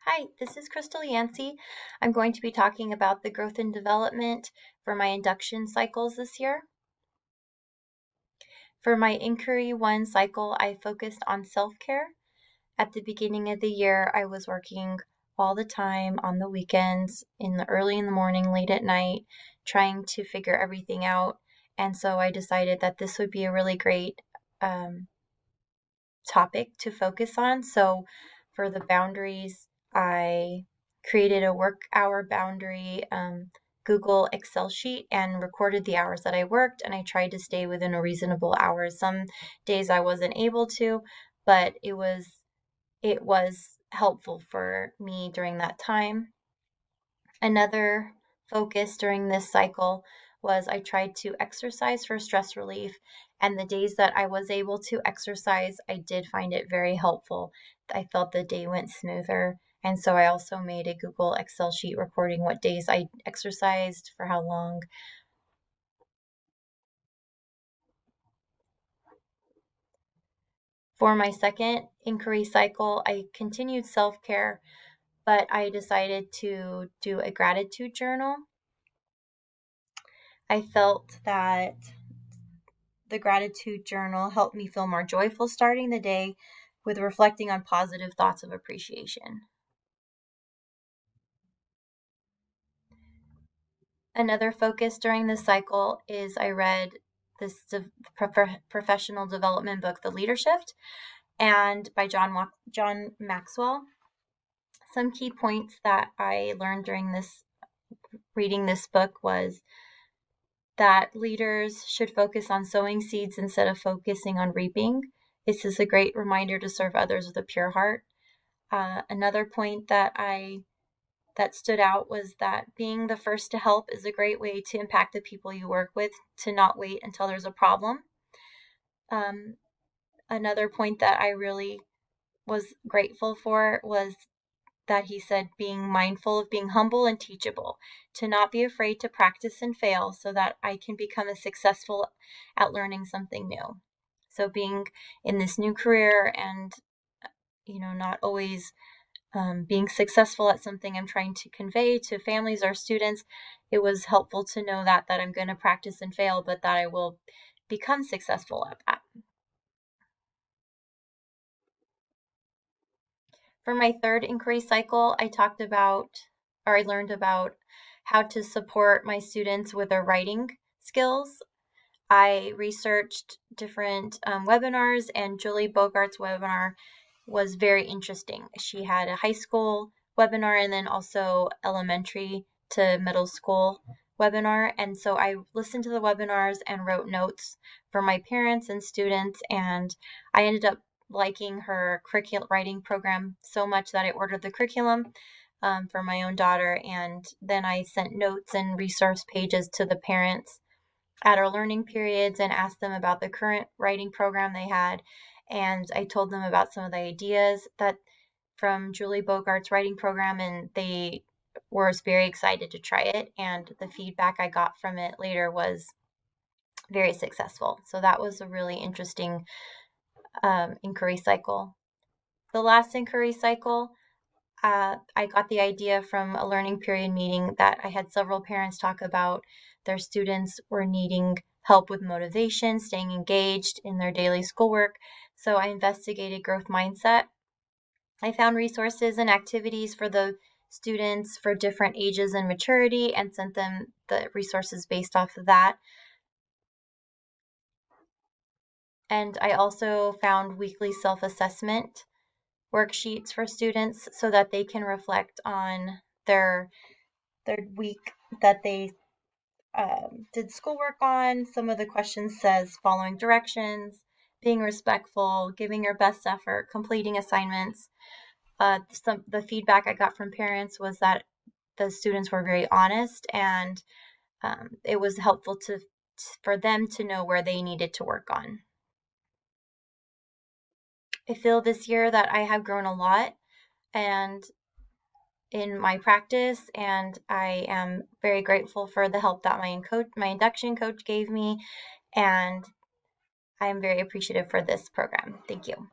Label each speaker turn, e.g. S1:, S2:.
S1: Hi, this is Crystal Yancey. I'm going to be talking about the growth and development for my induction cycles this year. For my Inquiry 1 cycle, I focused on self-care. At the beginning of the year, I was working all the time on the weekends, early in the morning, late at night, trying to figure everything out. And so I decided that this would be a really great um, topic to focus on. So for the boundaries, I created a work hour boundary Google Excel sheet and recorded the hours that I worked, and I tried to stay within a reasonable hours. Some days I wasn't able to, but it was helpful for me during that time. Another focus during this cycle was I tried to exercise for stress relief, and the days that I was able to exercise, I did find it very helpful. I felt the day went smoother, and so I also made a Google Excel sheet recording what days I exercised, for how long. For my second inquiry cycle, I continued self care, but I decided to do a gratitude journal. I felt that the gratitude journal helped me feel more joyful starting the day with reflecting on positive thoughts of appreciation. Another focus during this cycle is I read this professional development book, The Leader Shift, and by John Maxwell. Some key points that I learned during this reading this book was that leaders should focus on sowing seeds instead of focusing on reaping. This is a great reminder to serve others with a pure heart. Another point that stood out was that being the first to help is a great way to impact the people you work with, to not wait until there's a problem. Um, Another point that I really was grateful for was that he said being mindful of being humble and teachable, to not be afraid to practice and fail so that I can become as successful at learning something new. So being in this new career and not always being successful at something I'm trying to convey to families or students, it was helpful to know that I'm going to practice and fail, but that I will become successful at that. For my third inquiry cycle, I learned about how to support my students with their writing skills. I researched different webinars, and Julie Bogart's webinar was very interesting. She had a high school webinar and then also elementary to middle school webinar. And so I listened to the webinars and wrote notes for my parents and students. And I ended up liking her curriculum writing program so much that I ordered the curriculum for my own daughter. And then I sent notes and resource pages to the parents at our learning periods and asked them about the current writing program they had. And I told them about some of the ideas that from Julie Bogart's writing program, and they were very excited to try it. And the feedback I got from it later was very successful. So that was a really interesting inquiry cycle. The last inquiry cycle, I got the idea from a learning period meeting that I had several parents talk about their students were needing help with motivation, staying engaged in their daily schoolwork. So I investigated growth mindset. I found resources and activities for the students for different ages and maturity and sent them the resources based off of that. And I also found weekly self-assessment worksheets for students so that they can reflect on their week that they did schoolwork on. Some of the questions says following directions, being respectful, giving your best effort, completing assignments. The feedback I got from parents was that the students were very honest, and it was helpful for them to know where they needed to work on. I feel this year that I have grown a lot and in my practice, and I am very grateful for the help that my induction coach gave me, and I am very appreciative for this program. Thank you.